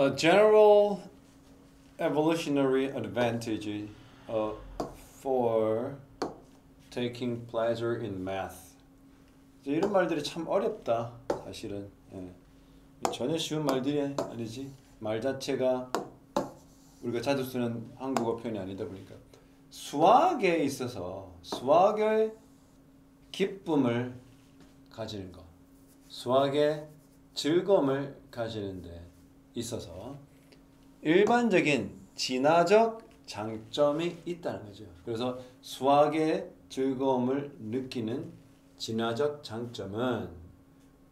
A general evolutionary advantage for taking pleasure in math. 이런 말들이 참 어렵다. 사실은 전혀 쉬운 말들이 아니지. 말 자체가 우리가 자주 쓰는 한국어 표현이 아니다 보니까 수학에 있어서 수학의 기쁨을 가지는 것, 수학의 즐거움을 가지는 데 있어서 일반적인 진화적 장점이 있다는 거죠. 그래서 수학의 즐거움을 느끼는 진화적 장점은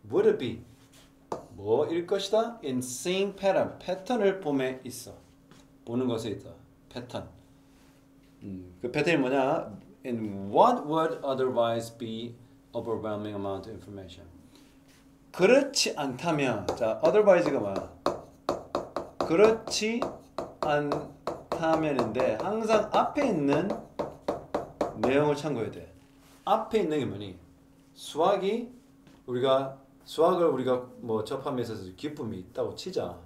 would be 뭐일 것이다? In seeing pattern, 패턴을 봄에 있어. 보는 것에 있다. 패턴. 그 패턴이 뭐냐? In what would otherwise be overwhelming amount of information. 그렇지 않다면, 자, otherwise가 뭐야? 그렇지 않다면인데 항상 앞에 있는 내용을 참고해야 돼. 앞에 있는 게 뭐니? 수학을 우리가 뭐 접함에 있어서 기쁨이 있다고 치자.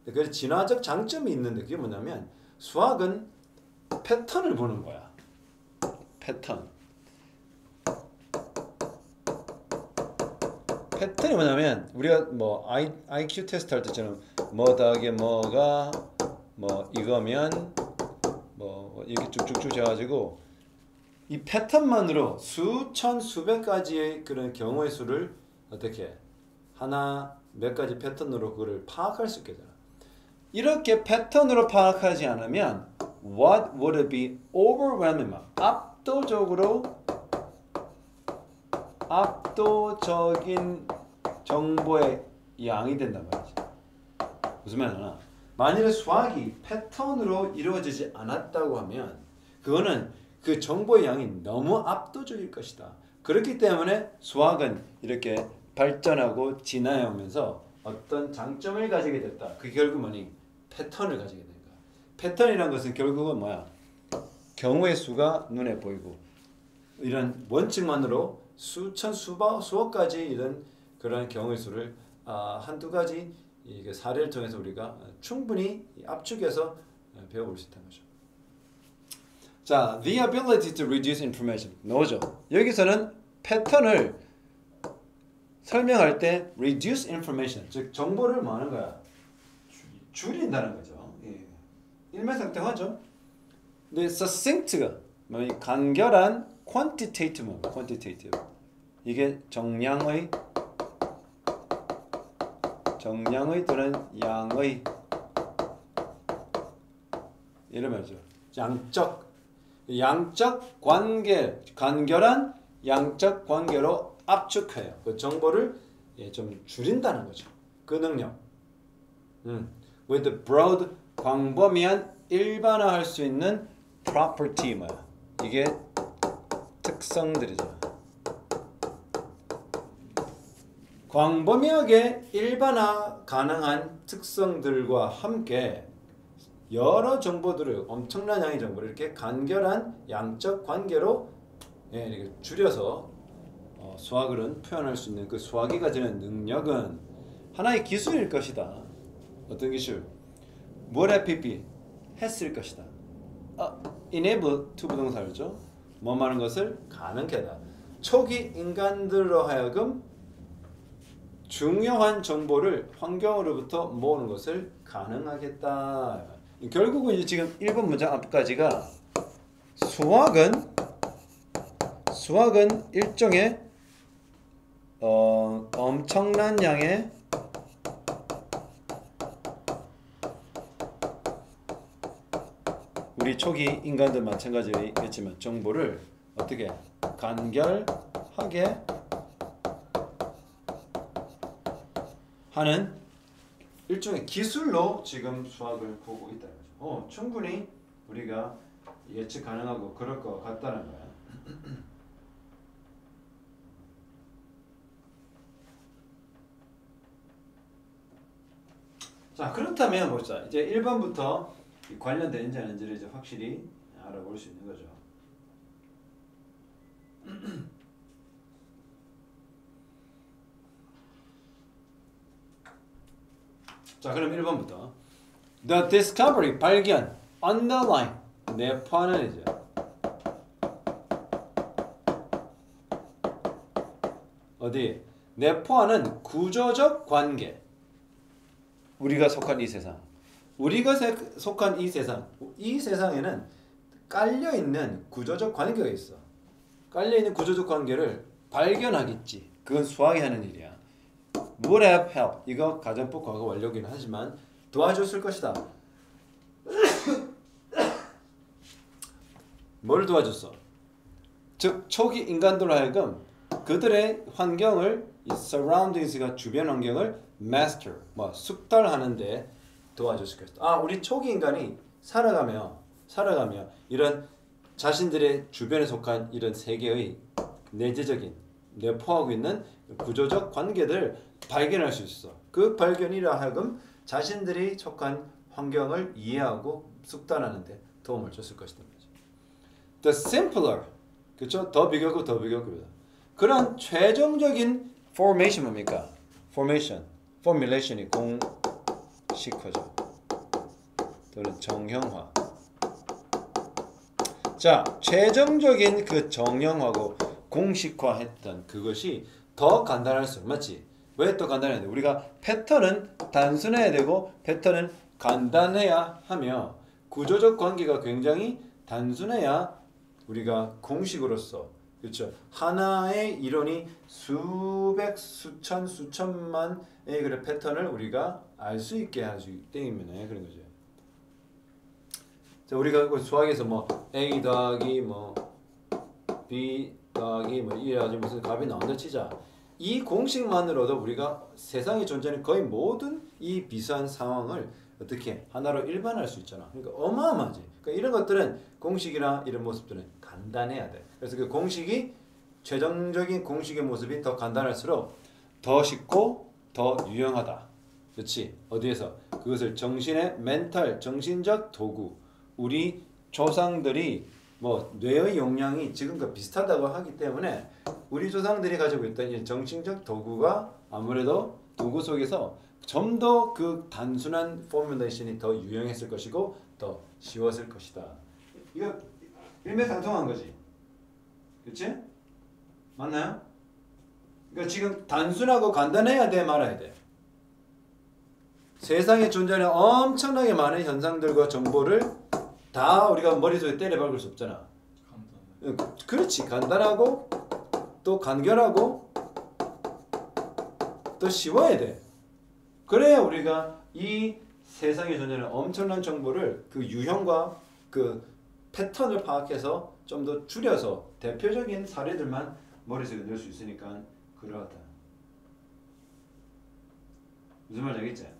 그래서 진화적 장점이 있는데 그게 뭐냐면 수학은 패턴을 보는 거야. 패턴. 패턴이 뭐냐면 우리가 뭐 IQ 테스트 할 때처럼 뭐 더하기 뭐가 뭐 이거면 뭐 이렇게 쭉쭉쭉 재가지고 이 패턴만으로 수천 수백 가지의 그런 경우의 수를 어떻게 하나 몇 가지 패턴으로 그거를 파악할 수 있게 되잖아. 이렇게 패턴으로 파악하지 않으면 what would it be overwhelming 압도적인 정보의 양이 된단 말이지. 무슨 말이냐? 만일에 수학이 패턴으로 이루어지지 않았다고 하면 그거는 그 정보의 양이 너무 압도적일 것이다. 그렇기 때문에 수학은 이렇게 발전하고 진화해 오면서 어떤 장점을 가지게 됐다. 그게 결국 뭐니? 패턴을 가지게 된 거야. 패턴이란 것은 결국은 뭐야? 경우의 수가 눈에 보이고 이런 원칙만으로 수천 수억 가지 이런 그런 경우의 수를 한두 가지 이게 사례를 통해서 우리가 충분히 압축해서 배워볼 수 있다는 거죠. 자, the ability to reduce information 나오죠. 여기서는 패턴을 설명할 때 reduce information, 즉 정보를 뭐 하는 거야? 줄인다는 거죠. 예. 일맥상통하죠. 근데 succinct가 뭐 간결한 quantitative 이게 정량의 또는 양의 이런 말이죠. 양적 관계, 간결한 양적 관계로 압축해요. 그 정보를 좀 줄인다는 거죠. 그 능력. With broad, 광범위한 일반화할 수 있는 property 뭐야? 이게 특성들이죠. 광범위하게 일반화 가능한 특성들과 함께 여러 정보들을 엄청난 양의 정보를 이렇게 간결한 양적 관계로 이렇게 줄여서 수학을 표현할 수 있는 그 수학이 가지는 능력은 하나의 기술일 것이다. 어떤 기술? 뭘 FPP? 했을 것이다. enable to 부동사였죠. 뭐 하는 것을 가능케 하다. 초기 인간들로 하여금 중요한 정보를 환경으로부터 모으는 것을 가능하겠다. 결국은 이제 지금 1번 문장 앞까지가 수학은 일종의 엄청난 양의 우리 초기 인간들 마찬가지겠지만 정보를 어떻게 간결하게 하는 일종의 기술로 지금 수학을 보고 있다는 거죠. 충분히 우리가 예측 가능하고 그럴 것 같다는 거야. 자, 그렇다면 보자. 이제 1번부터 관련되는지 아닌지를 이제 확실히 알아볼 수 있는 거죠. 자, 그럼 1번부터 The discovery, 발견. Underline, 내포하는 이제. 어디? 내포하는 구조적 관계. 우리가 속한 이 세상. 우리가 속한 이 세상. 이 세상에는 깔려있는 구조적 관계가 있어. 깔려있는 구조적 관계를 발견하겠지. 그건 수학이 하는 일이야. Would have helped. 이거 가정법 과거 완료긴 하지만 도와줬을 것이다. 뭘 도와줬어? 즉 초기 인간들로 하여금 그들의 환경을 이 surroundings가 주변 환경을 master, 숙달하는데 도와줬을 것이다. 우리 초기 인간이 살아가며 이런 자신들의 주변에 속한 이런 세계의 내재적인 내포하고 있는 구조적 관계들을 발견할 수 있어. 그 발견이라 하여금 자신들이 속한 환경을 이해하고 숙달하는데 도움을 줬을 것이다. The simpler, 그렇죠? 더 비교고 그런 최종적인 formation 뭡니까? formulation이 공식화죠. 또는 정형화. 자, 최종적인 그 정형화고 공식화했던 그것이 더 간단할수록 맞지? 왜 또 간단해야 돼? 우리가 패턴은 단순해야 되고 패턴은 간단해야 하며 구조적 관계가 굉장히 단순해야 우리가 공식으로서 그렇죠? 하나의 이론이 수백, 수천, 수천만의 그런 패턴을 우리가 알 수 있게 하기 때문에 그런 거죠. 자, 우리가 수학에서 A 더하기 B 더하기 이래가지고 무슨 값이 나온다 치자. 이 공식만으로도 우리가 세상에 존재하는 거의 모든 이 비슷한 상황을 어떻게 하나로 일반화할 수 있잖아. 그러니까 어마어마하지. 그러니까 이런 것들은 공식이나 이런 모습들은 간단해야 돼. 그래서 그 공식이 최종적인 공식의 모습이 더 간단할수록 더 쉽고 더 유용하다. 그렇지? 어디에서? 그것을 정신의 멘탈, 정신적 도구. 우리 조상들이 뇌의 용량이 지금과 비슷하다고 하기 때문에 우리 조상들이 가지고 있던 이 정신적 도구가 아무래도 도구 속에서 좀 더 그 단순한 포뮬레이션이 더 유용했을 것이고 더 쉬웠을 것이다. 이거 일맥상통한 거지. 그렇지? 맞나요? 그러니까 지금 단순하고 간단해야 돼, 말아야 돼. 세상에 존재하는 엄청나게 많은 현상들과 정보를 다 우리가 머릿속에 때려 박을 수 없잖아. 그렇지. 간단하고 또 간결하고 또 쉬워야 돼. 그래야 우리가 이 세상에 존재하는 엄청난 정보를 그 유형과 그 패턴을 파악해서 좀 더 줄여서 대표적인 사례들만 머릿속에 넣을 수 있으니까 그러하다. 무슨 말인지 알겠지?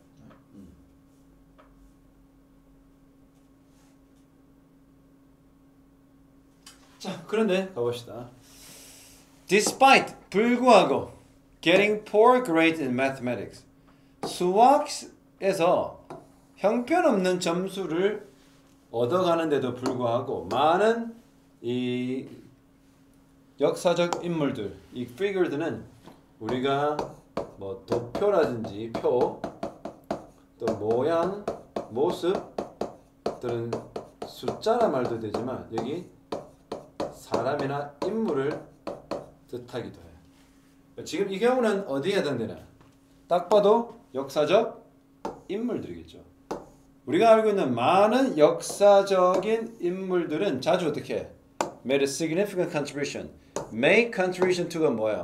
자, 그런데 가봅시다. Despite, 불구하고 getting poor grades in mathematics, 수학에서 형편없는 점수를 얻어가는데도 불구하고 많은 이 역사적 인물들, 이 figure들은 우리가 도표라든지 표, 또 모양, 모습, 또는 숫자라 말도 되지만 여기 사람이나 인물을 뜻하기도 해요. 지금 이 경우는 어디에 해당되나? 딱 봐도 역사적 인물들이겠죠. 우리가 알고 있는 많은 역사적인 인물들은 자주 어떻게 해? Made a significant contribution. Make contribution to가 뭐야?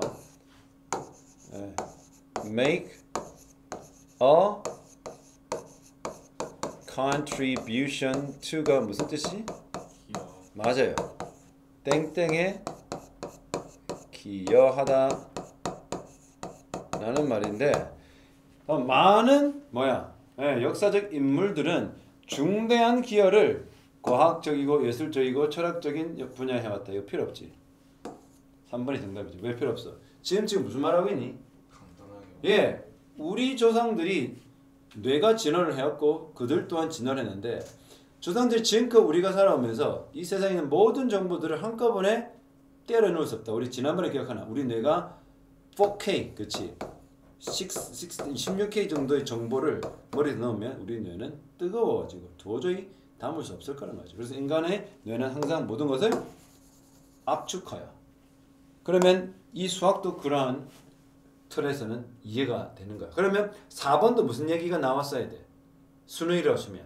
Make a contribution to가 무슨 뜻이? 맞아요. 땡땡에 기여하다 라는 말인데 많은 역사적 인물들은 중대한 기여를 과학적이고 예술적이고 철학적인 분야에 해왔다. 이거 필요 없지. 3번이 정답이지. 왜 필요 없어? 지금 무슨 말하고 있니? 예, 우리 조상들이 뇌가 진화를 해왔고 그들 또한 진화를 했는데 조상들이 지금껏 우리가 살아오면서 이 세상에 있는 모든 정보들을 한꺼번에 때려 넣을 수 없다. 우리 지난번에 기억하나? 우리 뇌가 4K, 그치? 16K 정도의 정보를 머리에 넣으면 우리 뇌는 뜨거워지고 도저히 담을 수 없을 거란 말이죠. 그래서 인간의 뇌는 항상 모든 것을 압축해요. 그러면 이 수학도 그러한 틀에서는 이해가 되는 거야. 그러면 4번도 무슨 얘기가 나왔어야 돼? 수능이라고 하시면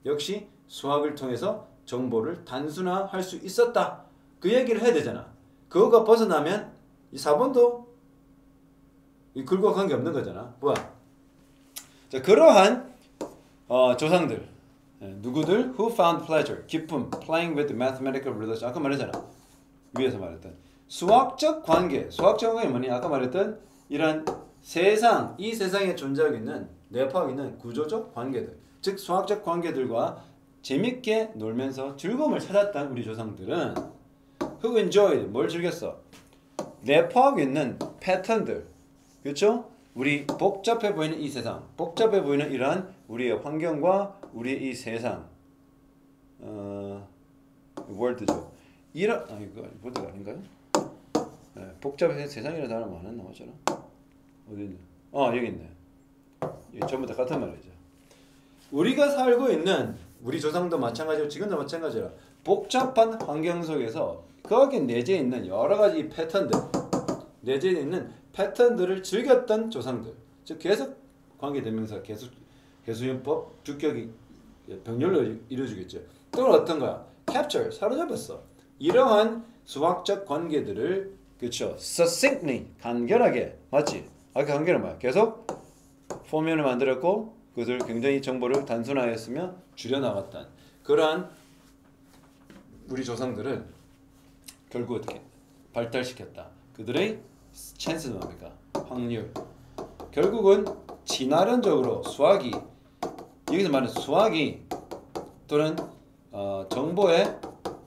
역시 수학을 통해서 정보를 단순화할 수 있었다. 그 얘기를 해야 되잖아. 그거가 벗어나면 이 4번도 이 글과 관계없는 거잖아. 뭐야? 자, 그러한 조상들 누구들? Who found pleasure? 기쁨 playing with mathematical relation. 아까 말했잖아. 위에서 말했던 수학적 관계. 수학적 관계는 뭐니? 아까 말했던 이런 세상, 이 세상에 존재하고 있는 내포하고 있는 구조적 관계들. 즉 수학적 관계들과 재밌게 놀면서 즐거움을 찾았던 우리 조상들은 Who enjoyed? 뭘 즐겼어? 내포하고 있는 패턴들. 그렇죠? 우리 복잡해 보이는 이 세상, 복잡해 보이는 이러한 우리의 환경과 우리의 이 세상, 월드죠. 이런 이거 월드가 아닌가요? 네, 복잡해 세상이라는 단어 많은 나오잖아. 어디 있냐? 여기 있네. 이게 전부 다 같은 말이죠. 우리가 살고 있는 우리 조상도 마찬가지고 지금도 마찬가지라 복잡한 환경 속에서 거기에 내재해 있는 여러 가지 패턴들, 내재해 있는 패턴들을 즐겼던 조상들, 즉 계속 관계대명사, 계수연법, 주격이 병렬로 이루어지겠죠. 또 어떤 거야? capture, 사로잡았어. 이러한 수학적 관계들을 그렇죠. succinctly, 간결하게, 맞지? 아까 간결은 뭐야? 계속 포면을 만들었고 그것을 굉장히 정보를 단순화했으며 줄여나갔던 그러한 우리 조상들을 결국 어떻게 발달시켰다. 그들의 찬스는 뭡니까? 확률. 결국은 진화론적으로 수학이 여기서 말하는 수학이 또는 정보의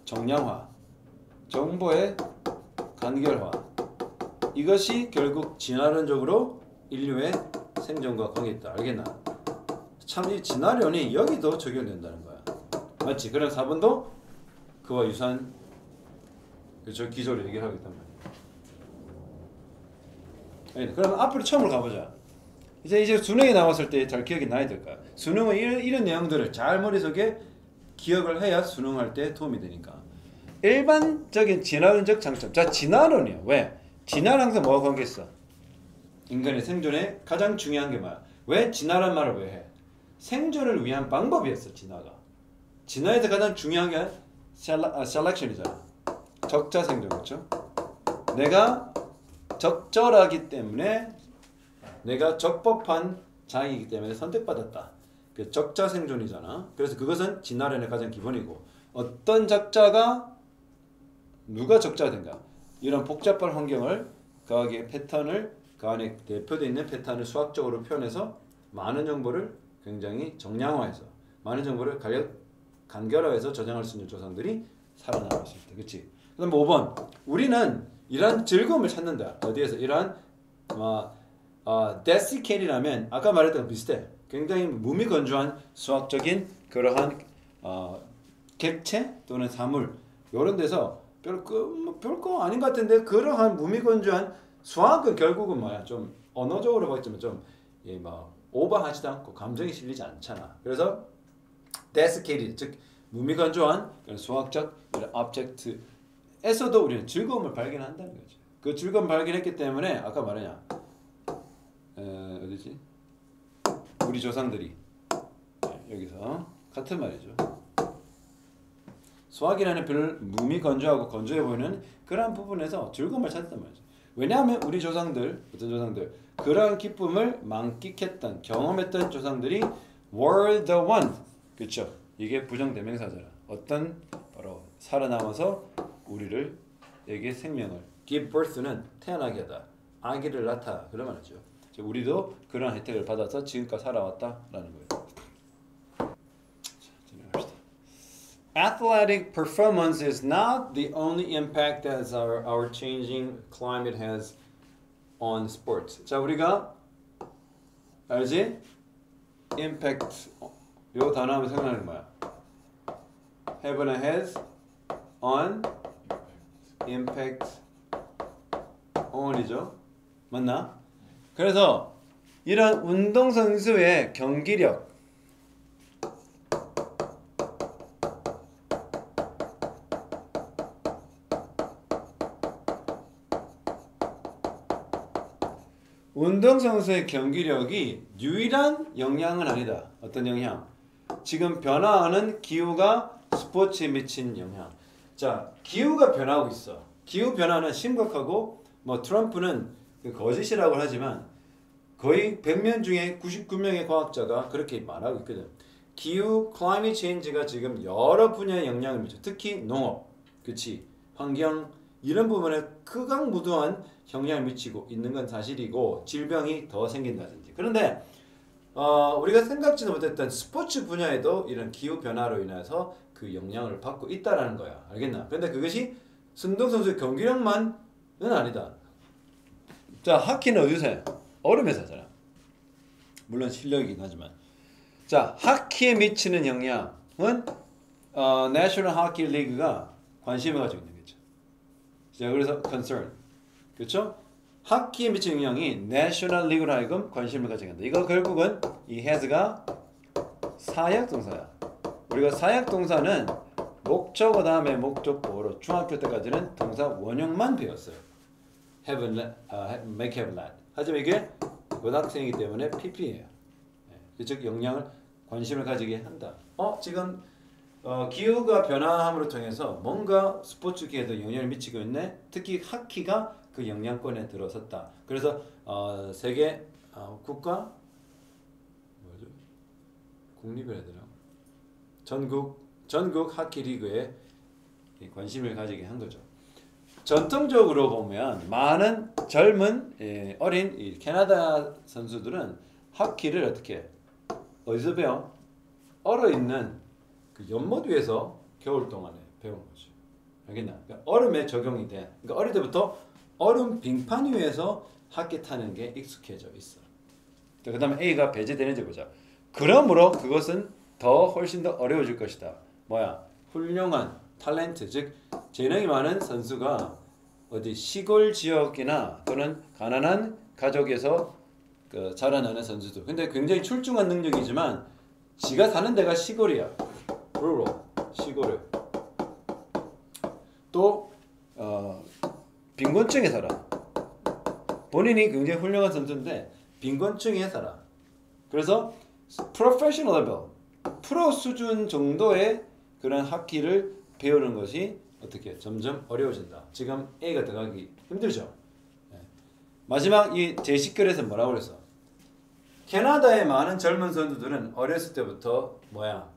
정량화, 정보의 간결화 이것이 결국 진화론적으로 인류의 생존과 관계있다. 알겠나? 참 이 진화론이 여기도 적용된다는 거야. 맞지? 그럼 4번도 그와 유사한 그렇죠? 기조를 얘기를 하고 있단 말이야. 그럼 앞으로 처음으로 가보자. 이제 수능에 나왔을 때 잘 기억이 나야 될 거야. 수능은 이런 내용들을 잘 머릿속에 기억을 해야 수능할 때 도움이 되니까. 일반적인 진화론적 장점. 자, 진화론이야. 왜? 진화는 항상 뭐가 관계 있어? 인간의 생존에 가장 중요한 게 뭐야? 왜 진화란 말을 왜 해? 생존을 위한 방법이었어, 진화가. 진화에서 가장 중요한 게 셀렉션이잖아. 적자 생존, 그렇죠? 내가 적절하기 때문에 내가 적법한 자이기 때문에 선택받았다. 그 적자 생존이잖아. 그래서 그것은 진화론의 가장 기본이고 어떤 적자가 누가 적자가 된가? 이런 복잡한 환경을 거기에 패턴을 그 안에 대표되어 있는 패턴을 수학적으로 표현해서 많은 정보를 굉장히 정량화해서 많은 정보를 간결화해서 저장할 수 있는 조상들이 살아남았을 때, 그렇지? 그다음 5번 우리는 이러한 즐거움을 찾는다. 어디에서? 이러한 데시케이라면 아까 말했던 거 비슷해. 굉장히 무미건조한 수학적인 그러한 객체 또는 사물 이런 데서 별거 아닌 것 같은데 그러한 무미건조한 수학은 결국은 뭐야? 좀 언어적으로 봤지만 좀 오버하지도 않고 감정이 실리지 않잖아. 그래서 desiccated 즉 무미건조한 수학적 이런 object에서도 우리는 즐거움을 발견한다는 거죠. 그 즐거움 발견했기 때문에 아까 말하냐 어디지? 우리 조상들이 여기서 같은 말이죠. 수학이라는 별 무미건조하고 건조해 보이는 그러한 부분에서 즐거움을 찾았단 말이죠. 왜냐하면 우리 조상들, 어떤 조상들 그러한 기쁨을 만끽했던 경험했던 조상들이 were the one, 그렇죠? 이게 부정대명사잖아. 어떤 바로 살아남아서 우리에게 생명을 give birth는 태어나게 하다, 아기를 낳다 그런 말이죠. 우리도 그런 혜택을 받아서 지금까지 살아왔다라는 거예요. Athletic performance is not the only impact that our changing climate has on sports. 자, 우리가 알지? impact 요 단어 하면 생각나는 뭐야? have and has on impact on이죠. 맞나? 그래서 이런 운동선수의 경기력, 운동선수의 경기력이 유일한 영향은 아니다. 어떤 영향? 지금 변화하는 기후가 스포츠에 미친 영향. 자, 기후가 변하고 있어. 기후 변화는 심각하고 뭐 트럼프는 거짓이라고 하지만 거의 100명 중에 99명의 과학자가 그렇게 말하고 있거든. 기후, climate change가 지금 여러 분야에 영향을 미쳐. 특히 농업, 그치? 환경 이런 부분에 극악무도한 영향을 미치고 있는 건 사실이고 질병이 더 생긴다든지. 그런데 우리가 생각지도 못했던 스포츠 분야에도 이런 기후 변화로 인해서 그 영향을 받고 있다라는 거야. 알겠나? 그런데 그것이 운동선수의 경기력만은 아니다. 자, 하키는 어디서 해? 얼음에서 하잖아. 물론 실력이긴 하지만. 자, 하키에 미치는 영향은 내셔널 하키 리그가 관심을 가지고 있는 거죠. 자, 그래서 concern. 그렇죠? 하키에 미치는 영향이 내셔널 리그로 하여금 관심을 가지게 한다. 이거 결국은 이 has가 사역동사야. 우리가 사역동사는 목적어 다음에 목적보로 중학교 때까지는 동사 원형만 배웠어요. have and make have let. 하지만 이게 고등학생이기 때문에 PP예요. 즉 영향을 관심을 가지게 한다. 지금 기후가 변화함으로 통해서 뭔가 스포츠계에도 영향을 미치고 있네. 특히 하키가 그 영향권에 들어섰다. 그래서 세계 국가 뭐죠? 국립을 해야 되나? 전국 하키 리그에 관심을 가지게 한 거죠. 전통적으로 보면 많은 젊은 어린 이 캐나다 선수들은 하키를 어떻게 어디서 배워? 얼어 있는 그 연못 위에서 겨울 동안에 배우는 거죠. 알겠나? 그러니까 얼음에 적용이 돼. 그러니까 어릴 때부터 얼음 빙판 위에서 하키 타는 게 익숙해져 있어. 그 다음에 A가 배제되는지 보자. 그러므로 그것은 훨씬 더 어려워질 것이다. 뭐야? 훌륭한 탤런트, 즉 재능이 많은 선수가 어디 시골 지역이나 또는 가난한 가족에서 자라나는 선수들. 근데 굉장히 출중한 능력이지만 지가 사는 데가 시골이야. rural, 시골을. 또 빈곤층에 살아. 본인이 굉장히 훌륭한 선수인데 빈곤층에 살아. 그래서 professional level, 프로 수준 정도의 그런 하키를 배우는 것이 어떻게 점점 어려워진다. 지금 A가 들어가기 힘들죠. 마지막 이 제10결에서 뭐라고 그랬어? 캐나다의 많은 젊은 선수들은 어렸을 때부터 뭐야?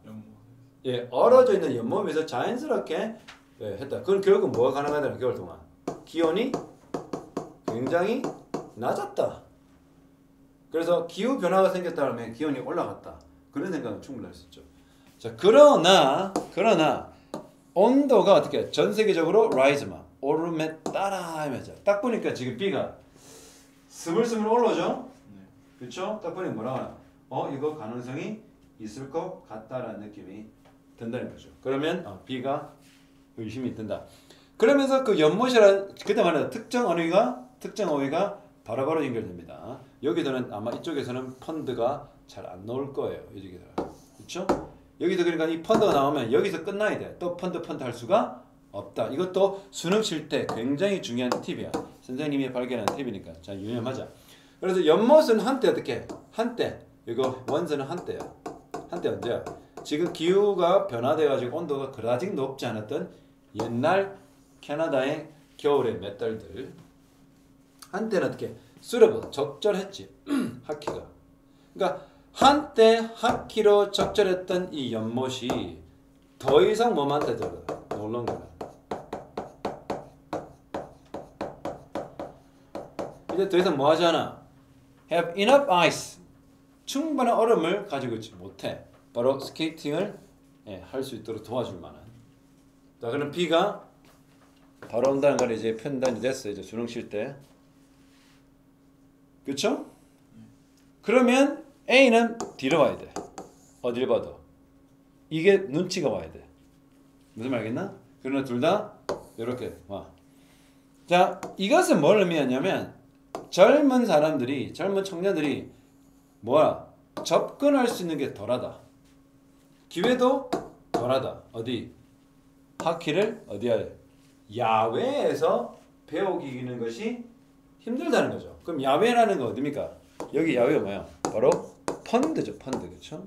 얼어져 있는 연못에서 자연스럽게 했다. 그럼 결국 뭐가 가능하다는 겨울 동안? 기온이 굉장히 낮았다. 그래서 기후 변화가 생겼다면 기온이 올라갔다. 그런 생각은 충분히 할 수 있죠. 자, 그러나 온도가 어떻게 전 세계적으로 rise만 오름에 따라 하면서 딱 보니까 지금 B가 스물스물 올라오죠. 그렇죠? 딱 보니 뭐라 이거 가능성이 있을 것 같다라는 느낌이 든다는 거죠. 그러면 B가 의심이 든다. 그러면서 그 연못이라는 그때 말하는 특정 어휘가 바로바로 연결됩니다. 여기서는 아마 이쪽에서는 펀드가 잘 안 나올 거예요. 이쪽에서. 그렇죠? 여기서 그러니까 이 펀드가 나오면 여기서 끝나야 돼. 또 펀드 할 수가 없다. 이것도 수능 칠 때 굉장히 중요한 팁이야. 선생님이 발견한 팁이니까 자 유념하자. 그래서 연못은 한때 어떻게? 한때 이거 원서는 한때야. 한때 언제야? 지금 기후가 변화돼가지고 온도가 그다지 높지 않았던 옛날 캐나다의 겨울의 몇 달들 한때는 어떻게? suitable 적절했지. 하키가. 그러니까 한때 하키로 적절했던 이 연못이 더 이상 뭐만 되더라. 놀란 거야. 이제 더 이상 뭐 하지 않아? have enough ice. 충분한 얼음을 가지고 있지 못해. 바로 스케이팅을 할 수 있도록 도와줄 만한. 자, 그럼 B가 바로 온다는 걸 이제 판단이 됐어. 이제 수능 칠 때. 그쵸? 그러면 A는 뒤로 와야 돼. 어딜 봐도. 이게 눈치가 와야 돼. 무슨 말 알겠나? 그러나 둘 다 이렇게 와. 자, 이것은 뭘 의미하냐면 젊은 청년들이 뭐야? 접근할 수 있는 게 덜하다. 기회도 덜하다. 어디? 하키를 어디야? 야외에서 배우기는 것이 힘들다는 거죠. 그럼 야외라는 건 어디입니까? 여기 야외가 뭐야? 바로 펀드죠. 펀드. 그렇죠?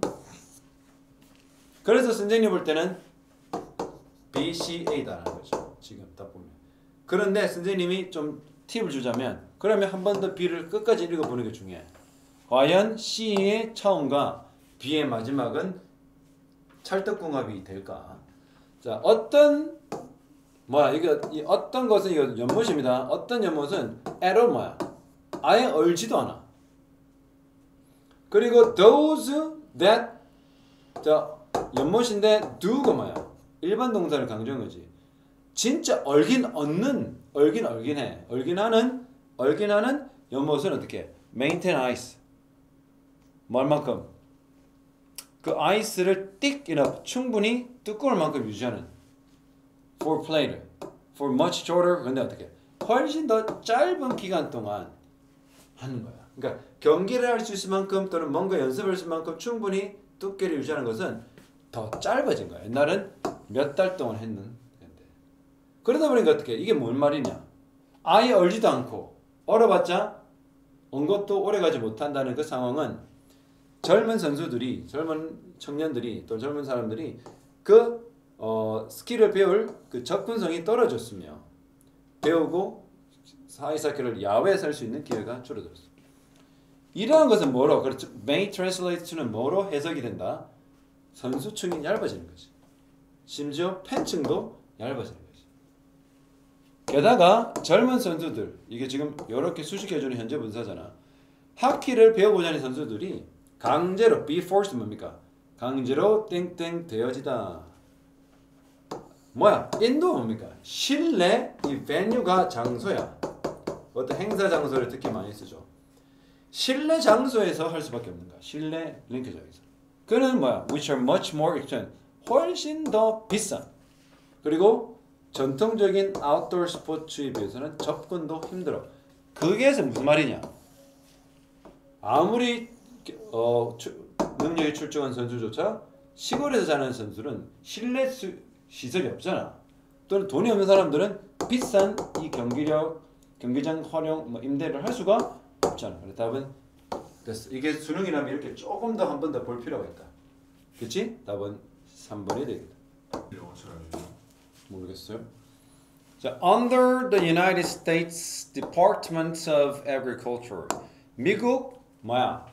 그래서 선생님 볼 때는 BCA다라는 거죠. 지금 딱 보면. 그런데 선생님이 좀 팁을 주자면 그러면 한 번 더 B를 끝까지 읽어보는 게 중요해. 과연 C의 처음과 B의 마지막은 찰떡궁합이 될까? 자, 어떤 뭐야 이거 이 어떤 것은 이거 연못입니다. 어떤 연못은 at all 뭐야? 아예 얼지도 않아. 그리고 those that 자 연못인데 do가 뭐야? 일반 동사를 강조한 거지. 진짜 얼긴 해. 얼긴 하는 연못은 어떻게 해? maintain ice. 뭐 얼만큼? 그 아이스를 thick enough 충분히 두꺼울 만큼 유지하는 for play를 for much shorter 근데 어떻게? 훨씬 더 짧은 기간 동안 하는 거야. 그러니까 경기를 할 수 있을 만큼 또는 뭔가 연습을 할 수 있을 만큼 충분히 두께를 유지하는 것은 더 짧아진 거야. 옛날은 몇 달 동안 했는데 그러다 보니까 어떻게? 이게 뭔 말이냐? 아예 얼지도 않고 얼어봤자 온 것도 오래가지 못한다는 그 상황은 젊은 선수들이, 젊은 청년들이, 또 젊은 사람들이 그 스킬을 배울 그 접근성이 떨어졌으며 배우고 사이사키를 야외에서 할 수 있는 기회가 줄어들었어. 이러한 것은 뭐로? 그렇죠. may translate to는 뭐로 해석이 된다? 선수층이 얇아지는 거지. 심지어 팬층도 얇아지는 거지. 게다가 젊은 선수들, 이게 지금 이렇게 수식해주는 현재 분사잖아. 하키를 배워보자 하는 선수들이 강제로 be forced 뭡니까? 강제로 땡땡 되어지다. 뭐야? 인도 뭡니까? 실내 이 venue가 장소야. 어떤 행사 장소를 특히 많이 쓰죠. 실내 장소에서 할 수밖에 없는 거야. 실내 링크장에서. 그는 뭐야? Which are much more expensive. 훨씬 더 비싼. 그리고 전통적인 아웃도어 스포츠에 비해서는 접근도 힘들어. 그게 무슨 말이냐? 아무리 능력이 출중한 선수조차 시골에서 자는 선수는 실내 시설이 없잖아. 또는 돈이 없는 사람들은 비싼 이 경기장 활용 임대를 할 수가 없잖아. 그래서 답은 됐어. 이게 수능이라면 이렇게 조금 더 한 번 더 볼 필요가 있다. 그치? 답은 3번이 되겠다. 모르겠어요. 자, under the United States Department of Agriculture. 미국 뭐야?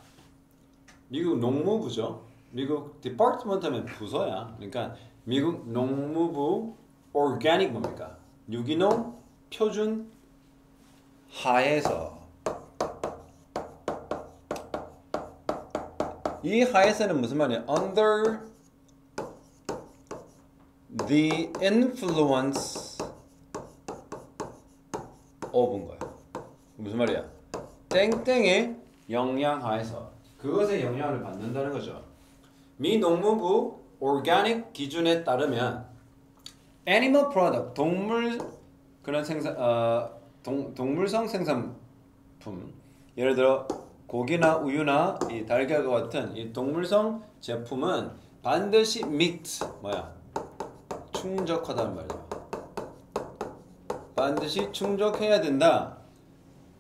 미국 농무부죠. 미국 디파트먼트 하면 부서야. 그러니까 미국 농무부 organic 뭡니까? 유기농 표준 하에서 이 하에서는 무슨 말이야? Under the influence of인 거야. 무슨 말이야? 땡땡의 영향 하에서 그것의 영향을 받는다는 거죠. 미 농무부 organic 기준에 따르면 animal product 동물 그런 동물성 생산품 예를 들어 고기나 우유나 이 달걀과 같은 이 동물성 제품은 반드시 meet 뭐야 충족하다는 말이야. 반드시 충족해야 된다.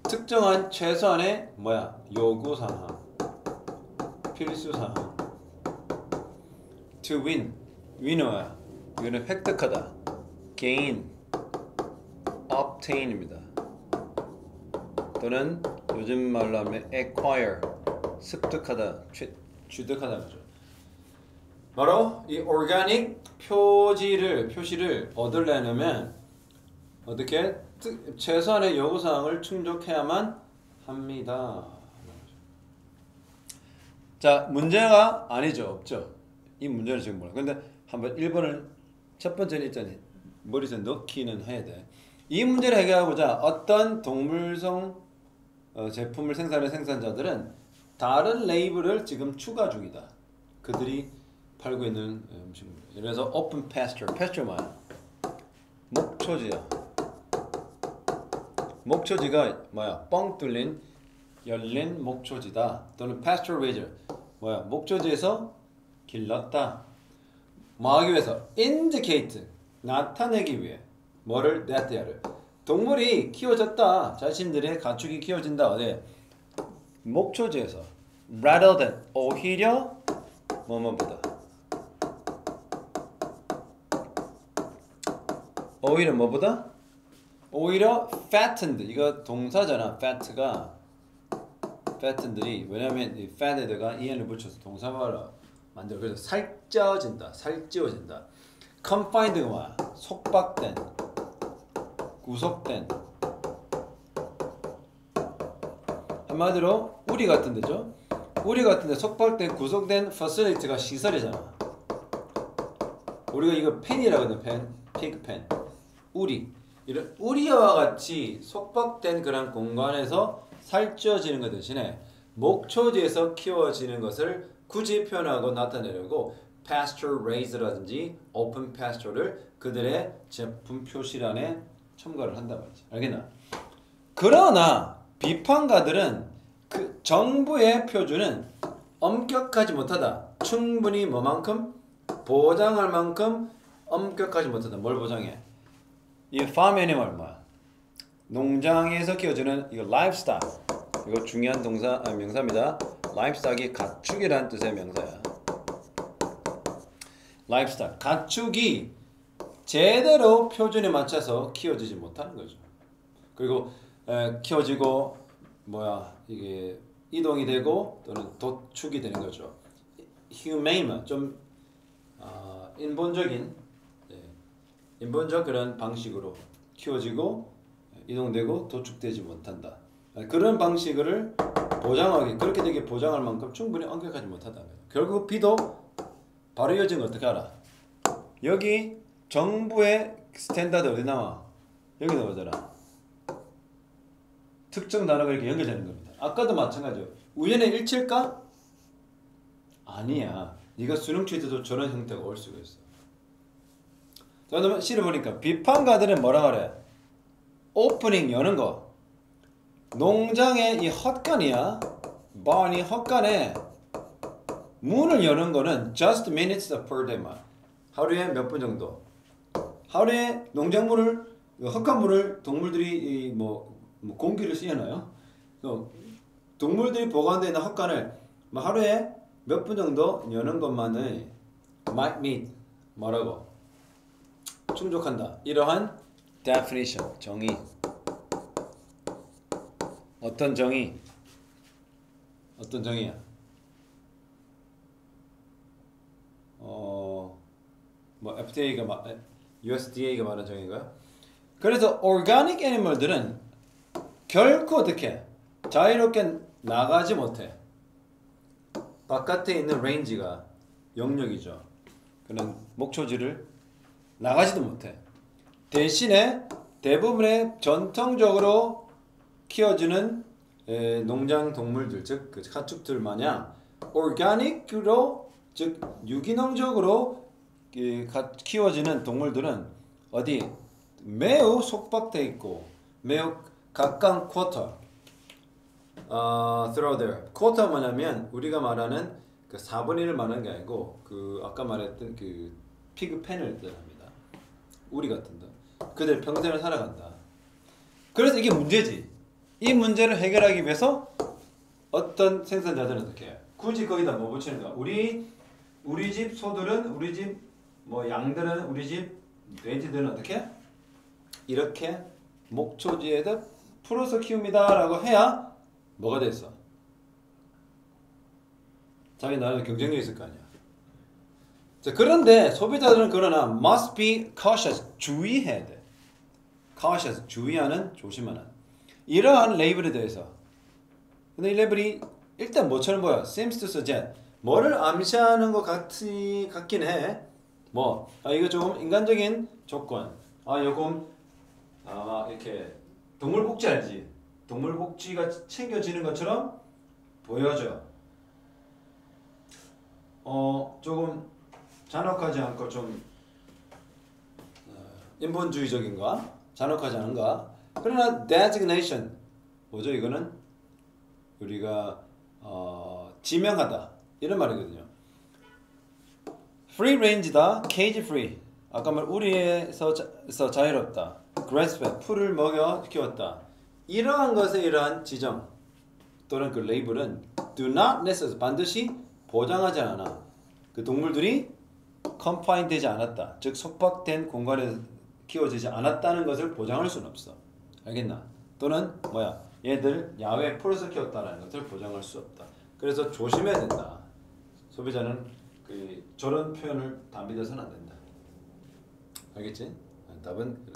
특정한 최소한의 뭐야 요구 사항, 필수 사항. To win, win너야. 이거는 획득하다. gain, obtain입니다. 또는 요즘 말로 하면 acquire, 습득하다, 취득하다 거죠. 바로 이 organic 표시를 얻으려면 어떻게 최소한의 요구사항을 충족해야만 합니다. 자, 문제가 아니죠. 없죠. 이 문제는 지금 몰라. 근데 한번 1번을 첫 번째는 일단 머릿속에 넣기는 해야 돼. 이 문제를 해결하고자 어떤 동물성 제품을 생산하는 생산자들은 다른 레이블을 지금 추가 중이다. 그들이 팔고 있는 음식물. 예를 들어서 open pasture. pasture 뭐야? 목초지야. 목초지가 뭐야? 뻥 뚫린 열린 목초지다. 또는 pasture raised. 뭐야? 목초지에서 길렀다. 뭐 하기 위해서? indicate. 나타내기 위해. 뭐를? that를. 동물이 키워졌다. 자신들의 가축이 키워진다. 어디? 목초지에서. rather than. 오히려 뭐뭐보다. 오히려 뭐보다? 오히려 fattened. 이거 동사잖아. fat가. fatten들이 왜냐면 이 fatted가 en을 붙여서 동사말로 만들어. 그래서 살쪄진다. 살찌워진다. confined가 뭐야? 속박된. 구속된. 한마디로 우리 같은 데죠. 우리 같은 데 속박된 구속된 facility가 시설이잖아. 우리가 이거 펜이라고 하거든. 펜. 픽펜. 우리. 이런 우리와 같이 속박된 그런 공간에서 살쪄지는 것 대신에 목초지에서 키워지는 것을 굳이 표현하고 나타내려고 pasture raised라든지 open pasture를 그들의 제품 표시란에 첨가를 한단 말이지. 알겠나? 그러나 비판가들은 그 정부의 표준은 엄격하지 못하다. 충분히 뭐만큼? 보장할 만큼 엄격하지 못하다. 뭘 보장해? 이 farm animal 뭐야? 농장에서 키워주는 이거 livestock. 이거 중요한 동사 명사입니다. livestock이 가축이라는 뜻의 명사야. livestock. 가축이 제대로 표준에 맞춰서 키워지지 못하는 거죠. 그리고 키워지고 뭐야 이게 이동이 되고 또는 도축이 되는 거죠. humane 좀 인본적 그런 방식으로 키워지고 이동되고 도축되지 못한다. 그런 방식을 보장하기 그렇게 되게 보장할 만큼 충분히 엄격하지 못하다. 결국 비도 바로 이어진 거 어떻게 알아? 여기 정부의 스탠다드 어디 나와? 여기 나오잖아. 특정 단어가 이렇게 연결되는 겁니다. 아까도 마찬가지요. 우연의 일치일까? 아니야. 네가 수능 취지도 저런 형태가 올 수가 있어. 자, 그러면 실어보니까 비판가들은 뭐라 그래? 오프닝 여는 거. 농장의 이 헛간이야. barn이 헛간에 문을 여는 거는 just minutes per day만. 하루에 몇 분 정도. 하루에 농작물을 헛간물을 동물들이 뭐 공기를 쐬어놔요. 동물들이 보관되어 있는 헛간을 하루에 몇 분 정도 여는 것만을 might meet 뭐라고 충족한다. 이러한 definition 정의. 어떤 정의? 어떤 정의야? 뭐 FDA가 USDA가 말한 정의인가요? 그래서 organic animal들은 결코 어떻게 자유롭게 나가지 못해. 바깥에 있는 레인지가 영역이죠. 그런 목초지를 나가지도 못해. 대신에 대부분의 전통적으로 키워지는 농장 동물들, 즉 그 가축들 마냥 오르가닉으로 즉 유기농적으로 키워지는 동물들은 어디 매우 속박돼 있고 매우 각각 쿼터 throw there. 쿼터 뭐냐면 우리가 말하는 그 4분의 1을 말하는 게 아니고 그 아까 말했던 그 피그펜을 뜻합니다. 우리 같은다. 그들 평생을 살아간다. 그래서 이게 문제지. 이 문제를 해결하기 위해서 어떤 생산자들은 어떻게 해? 굳이 거기다 뭐 붙이는가? 우리 집 소들은 우리 집 뭐 양들은 우리 집 돼지들은 어떻게? 이렇게 목초지에다 풀어서 키웁니다라고 해야 뭐가 됐어? 자기 나라에 경쟁력이 있을 거 아니야. 자, 그런데 소비자들은 그러나 must be cautious 주의해야 돼. cautious 주의하는 조심하는 이러한 레이블에 대해서. 근데 이 레이블이 일단 뭐처럼 보여? seems to suggest 뭐를 암시하는 것 같긴 해. 뭐 이거 좀 인간적인 조건. 요금 이렇게 동물 복지 알지? 동물 복지가 챙겨지는 것처럼 보여져. 조금 잔혹하지 않고 좀 인본주의적인가? 잔혹하지 않은가? 그러나 designation 뭐죠 이거는? 우리가 지명하다 이런 말이거든요. free range다, cage free. 아까 말 우리에서 자유롭다. grass fed, 풀을 먹여 키웠다. 이러한 것에 이러한 지정 또는 그 레이블은 do not necessarily 반드시 보장하지 않아. 그 동물들이 confined 되지 않았다. 즉 속박된 공간에 키워지지 않았다는 것을 보장할 수는 없어. 알겠나? 또는 뭐야? 얘들 야외 풀에서 키웠다라는 것을 보장할 수 없다. 그래서 조심해야 된다. 소비자는 저런 표현을 다 믿어서는 안 된다. 알겠지? 답은